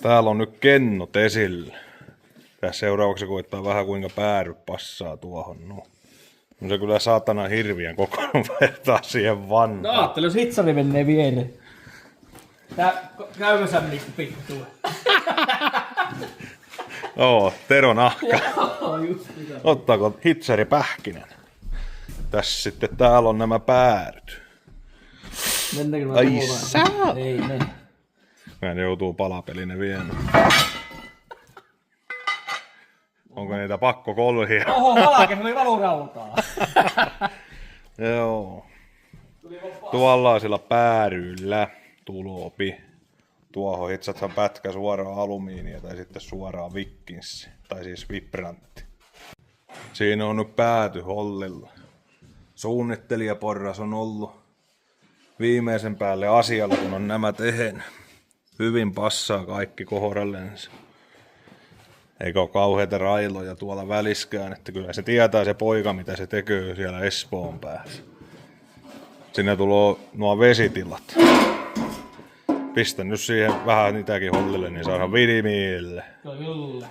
Täällä on nyt kennot esillä. Tässä seuraavaksi koittaa vähän kuinka pääry passaa tuohon. No se kyllä saatana hirviän kokonaan vertaa siihen vantaan. No ajattelin, jos hitsari menee viereen. Tää käymässä meni pittua. Oo, Tero nahka. Joo, just mitä. Ottaako hitsari pähkinen? Tässä sitten täällä on nämä pääryt. Mennäänkö Ai tuolla? sää! Ei mene. Mä joutuu palapelinne viemään. Onko niitä pakko kolhia? Oho, valakes oli valurautaa. Joo. Tuollaisilla pääryillä tulopi. Tuohon hitsathan pätkä suoraan alumiinia tai sitten suoraan vikkinssi. Tai siis vibrantti. Siinä on nyt pääty hollilla. Suunnittelijaporras on ollut viimeisen päälle asialla, kun on nämä tehnyt. Hyvin passaa kaikki kohdallensa. Eikä ole kauheita railoja tuolla väliskään, että kyllä se tietää se poika, mitä se tekee siellä Espoon päässä. Sinne tulee nuo vesitilat. Pistän nyt siihen vähän niitäkin hollille, niin saadaan vidimiille. Kyllä.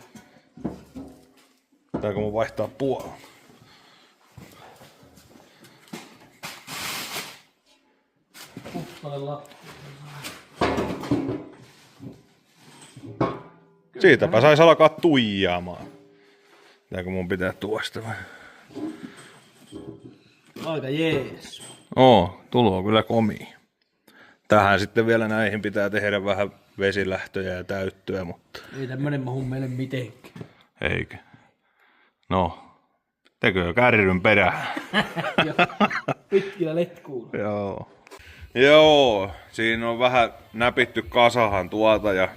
Pitääkö mun vaihtaa puolella? Puhtalle lattia. Siitäpä sais alkaa tuijaamaan. Pitääkö mun pitää tuosta vai? Aika jees. Tuloo kyllä komiin. Tähän sitten vielä näihin pitää tehdä vähän vesilähtöjä ja täyttöä, mutta... Ei tämmönen mahu meille mitenkään. Eikä. No, tekö kärryn perään? Pitkillä letkuilla. Joo. Joo, siinä on vähän näpitty kasahan tuota ja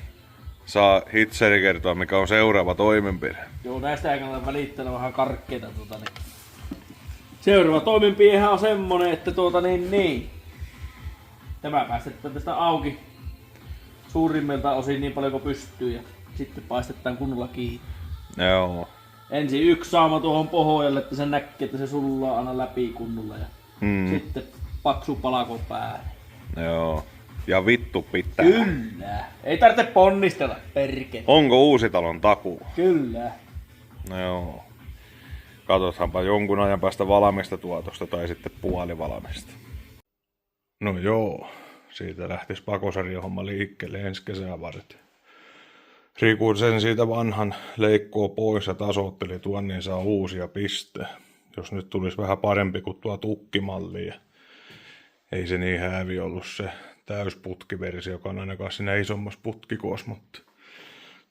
saa hitseri kertoa, mikä on seuraava toimenpide. Joo, näistä ei kannata välittää vähän karkkeita niin. Seuraava toimenpidehän on semmonen, että tämä päästetään tästä auki suurimmilta osin niin paljon kuin pystyy ja sitten paistetaan kunnolla kiinni. Joo. Ensin yksi saama tuohon pohjalle, että se näkee, että se sullaa aina läpi kunnolla ja sitten paksu palako päälle. Joo. Ja vittu pitää. Kyllä. Ei tarvitse ponnistella, perkele. Onko Uusitalon takuu? Kyllä. Joo. Katsotaanpa jonkun ajan päästä valmista tuotosta tai sitten puolivalmista. No joo, siitä lähtis pakosarjahomma liikkeelle ensi kesää varten. Riku sen siitä vanhan leikkoo pois ja tasoitteli tuon, niin saa uusia piste. Jos nyt tulisi vähän parempi kuin tuo tukkimalli. Ja ei se niin hävi ollut se täysputkiversio, joka on ainakaan siinä isommassa putkikossa, mutta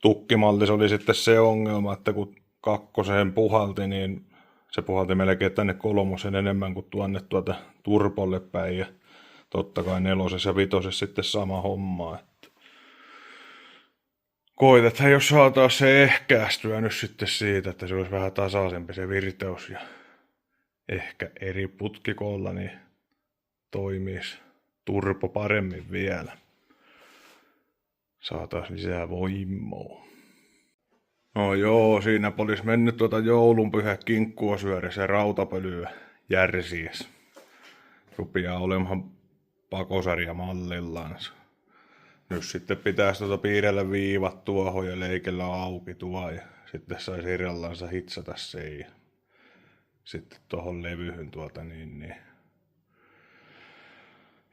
tukkimallis oli sitten se ongelma, että kun kakkoseen puhalti, niin se puhalti melkein tänne kolmosen enemmän kuin tuonne tuota turpolle päin ja totta kai nelosessa ja vitosessa sitten sama homma. Että koitetaan, jos saataisiin se ehkäistyä nyt sitten siitä, että se olisi vähän tasaisempi se virteys ja ehkä eri putkikolla, niin toimisi turpo paremmin vielä. Saataisiin lisää voimaa. No joo, siinä olisi mennyt tuota joulunpyhä kinkkua syödessä ja rautapölyä järsies. Rupeaa olemaan pakosarja mallillansa. Nyt sitten pitäisi piirrellä viivat tuohon ja leikellä auki tuo ja sitten saisi irrallansa hitsata sen ja sitten tuohon levyhyn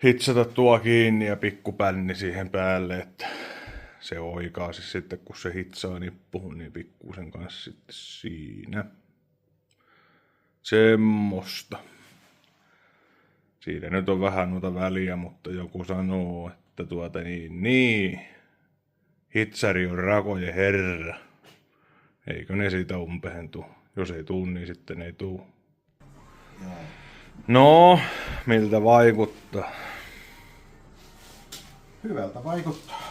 hitsata tuo kiinni ja pikkupänni siihen päälle, että se oikaisi sitten, kun se hitsaa nippuun, niin pikkuisen kanssa sitten siinä. Semmosta. Siinä nyt on vähän noita väliä, mutta joku sanoo, että hitsari on rakojen herra. Eikö ne siitä umpeen tuu? Jos ei tuu, niin sitten ei tuu. No, miltä vaikuttaa? Hyvältä vaikuttaa.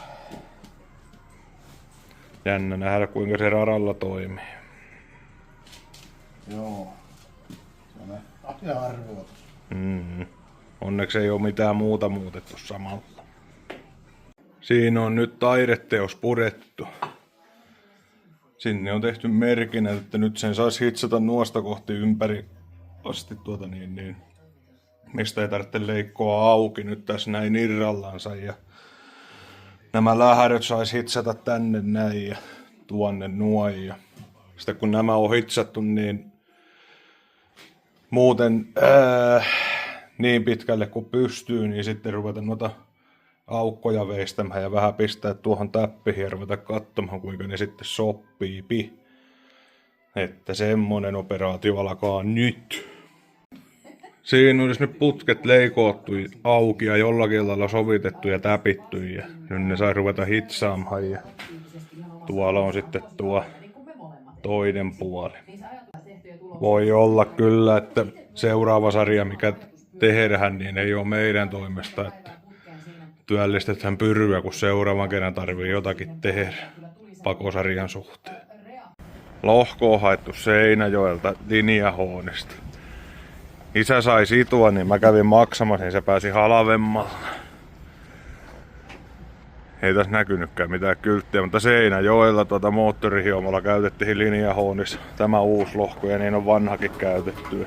Jännä nähdä, kuinka se radalla toimii. Joo. Se on aina arvoitus. Onneksi ei ole mitään muuta muutettu samalla. Siinä on nyt taideteos purettu. Sinne on tehty merkinnät, että nyt sen saisi hitsata nuosta kohti ympäri asti mistä ei tarvitse leikkoa auki nyt tässä näin irrallansa ja nämä lähäröt sais hitsata tänne näin ja tuonne nuo. Ja sitten kun nämä on hitsattu, niin muuten niin pitkälle kuin pystyy, niin sitten ruveta noita aukkoja veistämään ja vähän pistää tuohon täppiin ja ruveta katsomaan, kuinka ne sitten sopii. Että semmonen operaatio alkaa nyt. Siinä olisi nyt putket leikoottu auki ja jollakin lailla sovitettu ja täpitty ja nyt ne sai ruveta hitsaamaan ja tuolla on sitten tuo toinen puoli. Voi olla kyllä, että seuraava sarja mikä tehdään, niin ei ole meidän toimesta, että työllistetään Pyryä, kun seuraavan kerran tarvii jotakin tehdä pakosarjan suhteen. Lohko on haettu Seinäjoelta linjahoonista. Isä sai situa, niin mä kävin maksamassa, niin se pääsi halvemmalla. Ei tässä näkynytkään mitään kylttiä, mutta Seinäjoella moottorihiomalla käytettiin linjahoonissa tämä uusi lohko ja niin on vanhakin käytetty.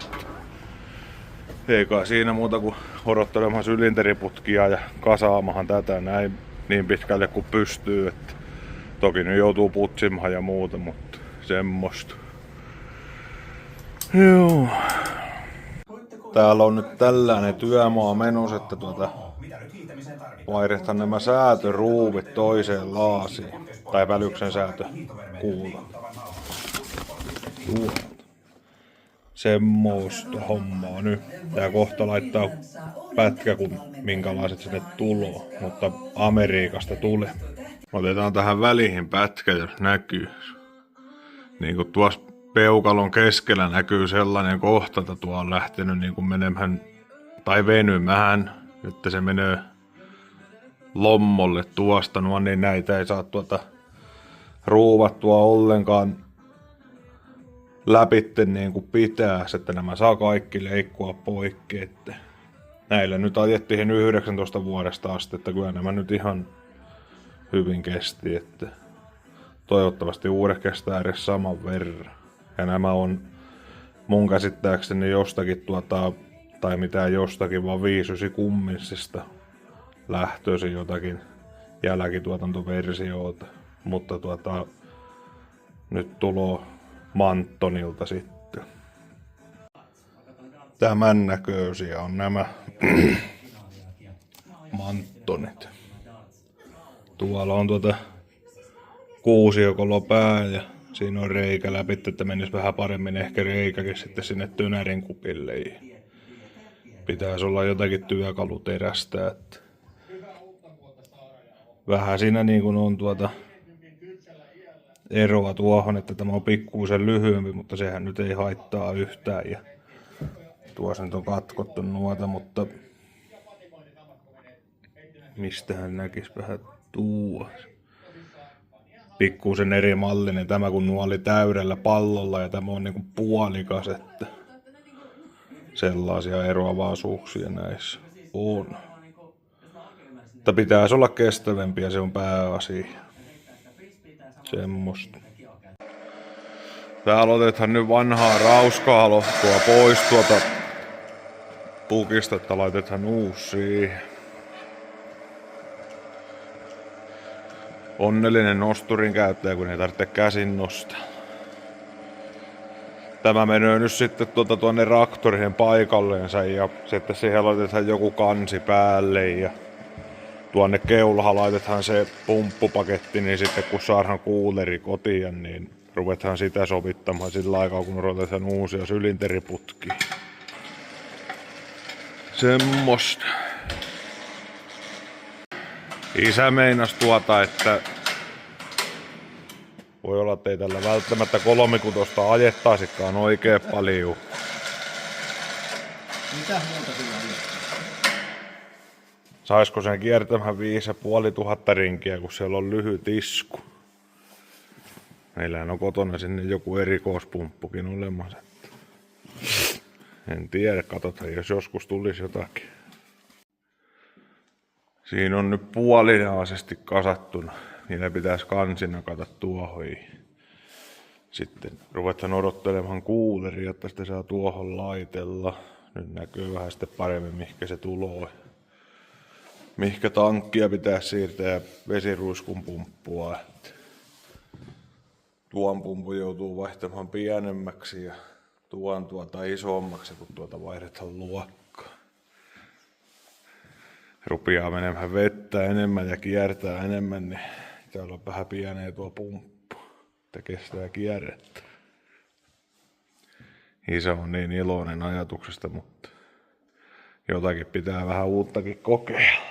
Ei kai siinä muuta kuin odottelemaan sylinteriputkia ja kasaamahan tätä näin niin pitkälle kuin pystyy. Että toki nyt joutuu putsimaan ja muuta, mutta semmoista. Joo. Täällä on nyt tällainen työmaa menossa, että vaihdetaan nämä säätöruuvit toiseen laasiin. Tai välyksen säätökuula. Semmoista hommaa nyt. Tää kohta laittaa pätkä, kun minkälaiset sinne tuloo. Mutta Amerikasta tulee. Otetaan tähän väliin pätkä, jos näkyy. Niin kuin tuossa peukalon keskellä näkyy sellainen kohta, että tuo on lähtenyt niin kuin menemään tai venymään, että se menee lommolle tuosta, niin näitä ei saa ruuvattua ollenkaan läpitte niin kuin pitää, että nämä saa kaikki leikkua poikki, että näillä nyt ajettiin 19 vuodesta asti, että kyllä nämä nyt ihan hyvin kesti, että toivottavasti uudet kestää edes saman verran. Ja nämä on mun käsittääkseni jostakin tai mitään jostakin, vaan 5 kumminsista lähtöisin jotakin jälkituotantoversioita. Mutta nyt tuloo Manttonilta sitten. Tämän näköisiä on nämä Manttonit. Tuolla on kuusiokolopää ja siinä on reikä läpi, että menisi vähän paremmin ehkä reikäkin sitten sinne tynärin kupille. Pitäisi olla jotakin työkaluterästä. Että vähän siinä niin kuin on eroa tuohon, että tämä on pikkuisen lyhyempi, mutta sehän nyt ei haittaa yhtään. Ja tuossa nyt on katkottu nuota, mutta mistähän näkisi vähän tuossa. Pikkuisen eri mallinen tämä, kun nuo oli täydellä pallolla ja tämä on niinku puolikas, että sellaisia eroavaisuuksia näissä on. Mutta pitäisi olla kestävämpiä, se on pääasia. Semmosta. Täällä otetaan nyt vanhaa rauskaa lohkoa pois pukista, että laitetaan uusi siihen. Onnellinen nosturin käyttäjä, kun ei tarvitse käsin nostaa. Tämä menee nyt sitten tuonne traktorien paikalleensa ja sitten siihen laitetaan joku kansi päälle ja tuonne keulahan laitetaan se pumppupaketti, niin sitten kun saadaan kuuleri kotiin, niin ruvetaan sitä sovittamaan sillä aikaa, kun ruvetaan uusia sylinteriputkia. Semmosta. Isä meinas että voi olla, että ei tällä välttämättä 36 ajettaisikaan oikein paljon. Mitä muuta sillä on? Saisko sen kiertämään 5500 rinkiä, kun siellä on lyhyt isku. Meillähän on kotona sinne joku erikoispumppukin olemassa. En tiedä, katsotaan jos joskus tulisi jotakin. Siinä on nyt puolinaisesti kasattuna. Niillä pitäisi kansina kata tuohon. Sitten ruvetaan odottelemaan kuuleria, että sitä saa tuohon laitella. Nyt näkyy vähän sitten paremmin, mihinkä se tulee. Mihinkä tankkia pitää siirtää ja vesiruiskun pumppua. Tuon pumpun joutuu vaihtamaan pienemmäksi ja tuon isommaksi, kun tuota vaihdetaan luokkaa. Rupeaa menemään vettä enemmän ja kiertää enemmän, niin täällä on vähän pienee tuo pumppu, että kestää kierrettä. Isä on niin iloinen ajatuksesta, mutta jotakin pitää vähän uuttakin kokeilla.